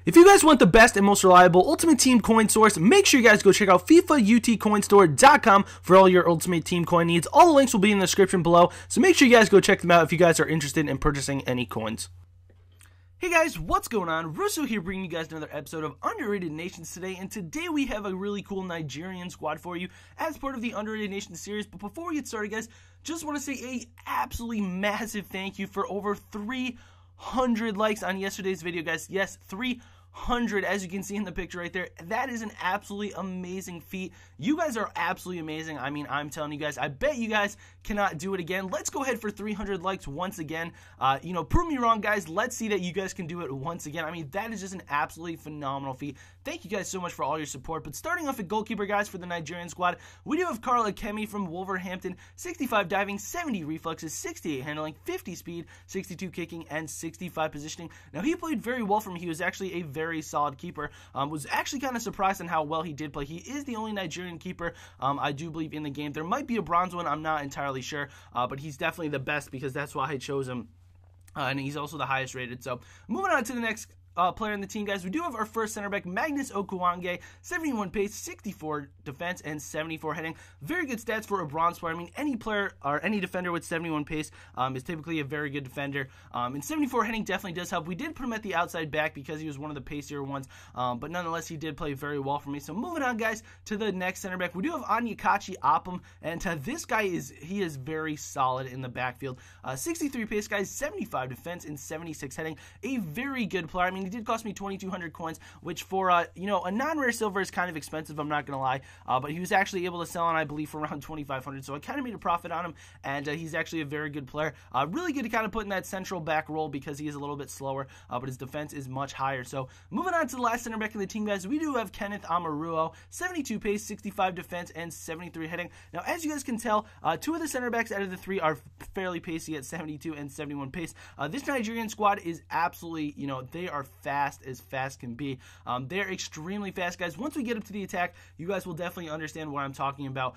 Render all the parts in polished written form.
If you guys want the best and most reliable Ultimate Team coin source, make sure you guys go check out FIFAUTCOINSTORE.com for all your Ultimate Team coin needs. All the links will be in the description below, so make sure you guys go check them out if you guys are interested in purchasing any coins. Hey guys, what's going on? Russo here, bringing you guys another episode of Underrated Nations today, and today we have a really cool Nigerian squad for you as part of the Underrated Nations series. But before we get started, guys, just want to say a absolutely massive thank you for over 300 likes on yesterday's video, guys. Yes, 300, as you can see in the picture right there. That is an absolutely amazing feat. You guys are absolutely amazing. I mean, I'm telling you guys, I bet you guys cannot do it again. Let's go ahead for 300 likes once again. Prove me wrong, guys. Let's see that you guys can do it once again. I mean, that is just an absolutely phenomenal feat. Thank you guys so much for all your support. But starting off at goalkeeper, guys, for the Nigerian squad, we do have Carl Akemi from Wolverhampton, 65 diving, 70 reflexes, 68 handling, 50 speed, 62 kicking, and 65 positioning. Now, he played very well for me. He was actually a very solid keeper. Was actually kind of surprised on how well he did play. He is the only Nigerian keeper, I do believe, in the game. There might be a bronze one. I'm not entirely sure, but he's definitely the best because that's why I chose him. And he's also the highest rated. So moving on to the next player in the team, guys, we do have our first center back, Magnus Okuwange, 71 pace, 64 defense, and 74 heading. Very good stats for a bronze player. I mean, any player or any defender with 71 pace is typically a very good defender. And 74 heading definitely does help. We did put him at the outside back because he was one of the pacier ones, but nonetheless, he did play very well for me. So moving on, guys, to the next center back, we do have Onyekachi Apam, and this guy is very solid in the backfield. 63 pace, guys, 75 defense, and 76 heading. A very good player. I mean, he did cost me 2,200 coins, which for a non-rare silver is kind of expensive, I'm not gonna lie, but he was actually able to sell on, I believe, for around 2,500, so I kind of made a profit on him, and he's actually a very good player. Really good to kind of put in that central back role because he is a little bit slower, but his defense is much higher. So moving on to the last center back in the team, guys, we do have Kenneth Amaruo, 72 pace, 65 defense, and 73 heading. Now, as you guys can tell, two of the center backs out of the three are fairly pacey at 72 and 71 pace. This Nigerian squad is absolutely, they are fast as fast can be. They're extremely fast, guys. Once we get up to the attack, you guys will definitely understand what I'm talking about.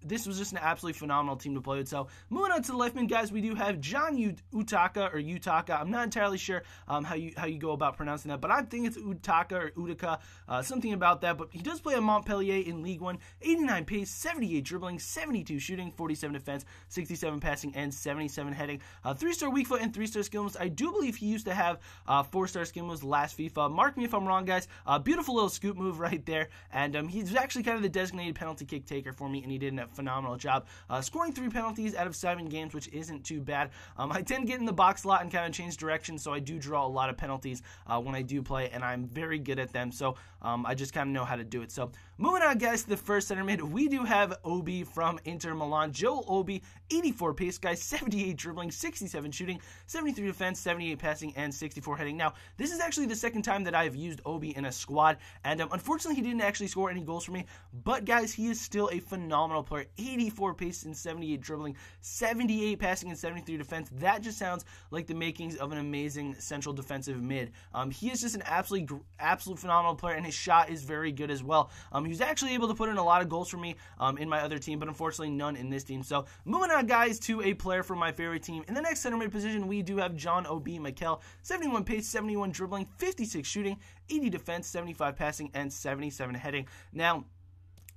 This was just an absolutely phenomenal team to play with. So moving on to the left mid, guys, we do have John Utaka. I'm not entirely sure how you go about pronouncing that, but I think it's Utaka or Utica, something about that. But he does play at Montpellier in League One. 89 pace, 78 dribbling, 72 shooting, 47 defense, 67 passing, and 77 heading. 3-star weak foot and 3-star skill moves. I do believe he used to have 4-star skill moves last FIFA. Mark me if I'm wrong, guys. Beautiful little scoop move right there, and he's actually kind of the designated penalty kick taker for me, and he did a phenomenal job. Scoring 3 penalties out of 7 games, which isn't too bad. I tend to get in the box a lot and kind of change direction, so I do draw a lot of penalties when I do play, and I'm very good at them, so I just kind of know how to do it. So moving on, guys, to the first center mid, we do have Obi from Inter Milan. Joel Obi, 84 pace, guys, 78 dribbling, 67 shooting, 73 defense, 78 passing, and 64 heading. Now, this is actually the second time that I've used Obi in a squad, and unfortunately, he didn't actually score any goals for me, but guys, he is still a phenomenal player. 84 pace and 78 dribbling, 78 passing, and 73 defense. That just sounds like the makings of an amazing central defensive mid. He is just an absolute phenomenal player, and his shot is very good as well. He was actually able to put in a lot of goals for me in my other team, but unfortunately none in this team. So moving on, guys, to a player from my favorite team. In the next center mid position, we do have John Obi Mikel, 71 pace, 71 dribbling, 56 shooting, 80 defense, 75 passing, and 77 heading. Now,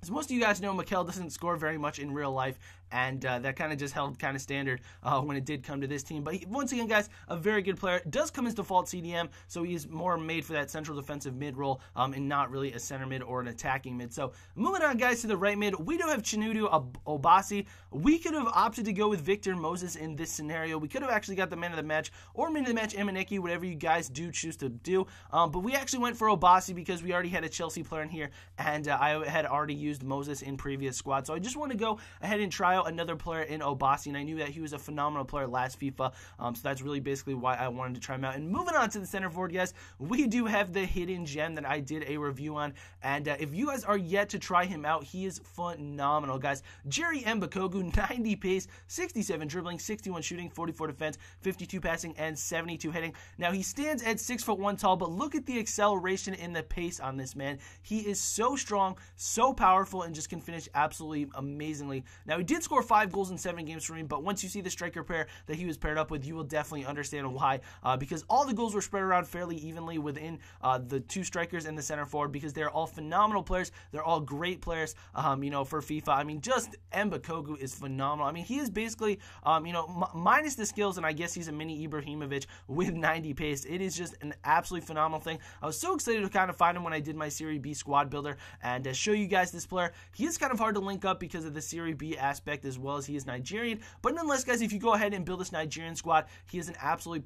as most of you guys know, Mikel doesn't score very much in real life, and that kind of just held kind of standard when it did come to this team. But once again, guys, a very good player. Does come as default CDM, so he is more made for that central defensive mid role and not really a center mid or an attacking mid. So moving on, guys, to the right mid, we do have Chinedu Obasi. We could have opted to go with Victor Moses in this scenario. We could have actually got the man of the match or man of the match Emaniki, whatever you guys do choose to do. But we actually went for Obasi because we already had a Chelsea player in here, and I had already used Moses in previous squad. So I just want to go ahead and try out another player in Obasi, and I knew that he was a phenomenal player last FIFA, so that's really basically why I wanted to try him out. And moving on to the center forward, guys, we do have the hidden gem that I did a review on, and if you guys are yet to try him out, he is phenomenal, guys. Jerry Mbakogu, 90 pace, 67 dribbling, 61 shooting, 44 defense, 52 passing, and 72 hitting. Now, he stands at 6'1" tall, but look at the acceleration in the pace on this man. He is so strong, so powerful, and just can finish absolutely amazingly. Now, he did score 5 goals in 7 games for me, but once you see the striker pair that he was paired up with, you will definitely understand why, because all the goals were spread around fairly evenly within the 2 strikers and the center forward, because they're all phenomenal players. They're all great players, you know, for FIFA. I mean, just Mbakogu is phenomenal. I mean, he is basically, you know, minus the skills, and I guess he's a mini Ibrahimovic with 90 pace. It is just an absolutely phenomenal thing. I was so excited to kind of find him when I did my Serie B squad builder and show you guys this player. He is kind of hard to link up because of the Serie B aspect, as well as he is Nigerian. But nonetheless, guys, if you go ahead and build this Nigerian squad, he is an absolutely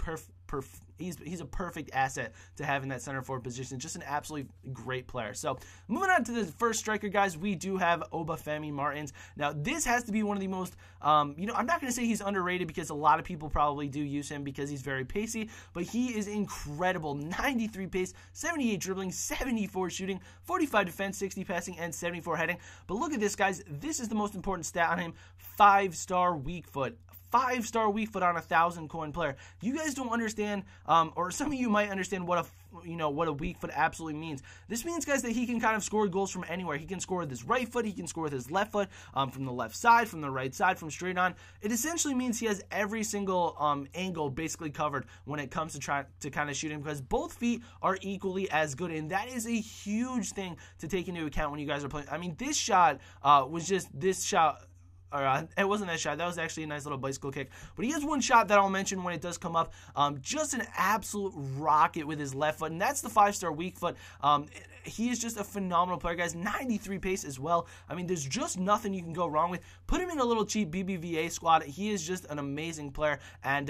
he's a perfect asset to have in that center forward position. Just an absolutely great player. So moving on to the first striker, guys, we do have Obafemi Martins. Now this has to be one of the most, you know, I'm not going to say he's underrated because a lot of people probably do use him because he's very pacey, but he is incredible. 93 pace, 78 dribbling, 74 shooting, 45 defense, 60 passing, and 74 heading. But look at this, guys. This is the most important stat on him. 5-star weak foot. 5-star weak foot on a 1,000 coin player. You guys don't understand, or some of you might understand what a weak foot absolutely means. This means, guys, that he can kind of score goals from anywhere. He can score with his right foot. He can score with his left foot, from the left side, from the right side, from straight on. It essentially means he has every single angle basically covered when it comes to try to kind of shoot him, because both feet are equally as good, and that is a huge thing to take into account when you guys are playing. I mean, this shot was just this shot. Or, it wasn't that shot. That was actually a nice little bicycle kick. But he has one shot that I'll mention when it does come up. Just an absolute rocket with his left foot. And that's the 5-star weak foot. He is just a phenomenal player, guys. 93 pace as well. I mean, there's just nothing you can go wrong with. Put him in a little cheap BBVA squad. He is just an amazing player. And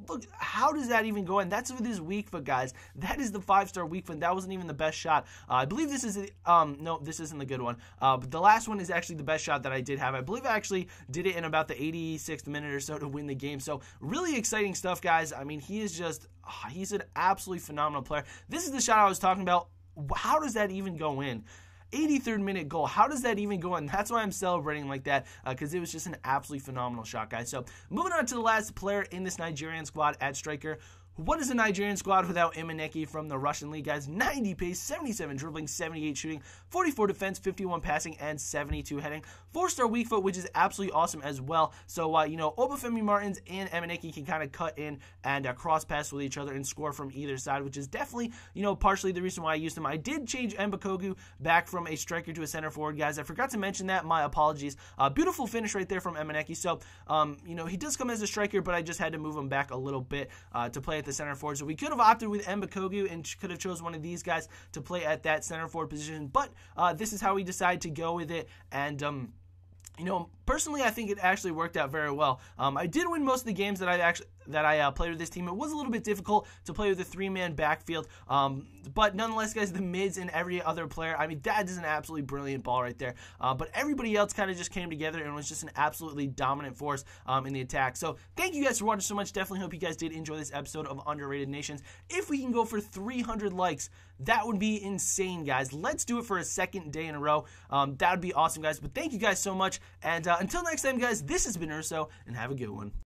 look, how does that even go in? That's with his weak foot, guys. That is the 5-star weak foot. That wasn't even the best shot. I believe this is no, this isn't the good one. But the last one is actually the best shot that I did have. I believe I actually did it in about the 86th minute or so to win the game. So really exciting stuff, guys. I mean, he is just, he's an absolutely phenomenal player. This is the shot I was talking about. How does that even go in? 83rd minute goal. How does that even go in? That's why I'm celebrating like that, because it was just an absolutely phenomenal shot, guys. So moving on to the last player in this Nigerian squad at striker. What is a Nigerian squad without Emenike from the Russian league, guys? 90 pace, 77 dribbling, 78 shooting, 44 defense, 51 passing, and 72 heading. 4-star weak foot, which is absolutely awesome as well. So, you know, Obafemi Martins and Emenike can kind of cut in and cross pass with each other and score from either side, which is definitely, you know, partially the reason why I used him. I did change Mbakogu back from a striker to a center forward, guys. I forgot to mention that. My apologies. Beautiful finish right there from Emenike. So, you know, he does come as a striker, but I just had to move him back a little bit to play at the center forward. So we could have opted with Mbakogu and could have chose one of these guys to play at that center forward position, but this is how we decided to go with it. And you know, personally, I think it actually worked out very well. I did win most of the games that I played with this team. It was a little bit difficult to play with a 3-man backfield, but nonetheless, guys, the mids and every other player, I mean, that is an absolutely brilliant ball right there. But everybody else kind of just came together and was just an absolutely dominant force in the attack. So thank you guys for watching so much. Definitely hope you guys did enjoy this episode of Underrated Nations. If we can go for 300 likes, that would be insane, guys. Let's do it for a second day in a row. That would be awesome, guys. But thank you guys so much. And until next time, guys, this has been Russo, and have a good one.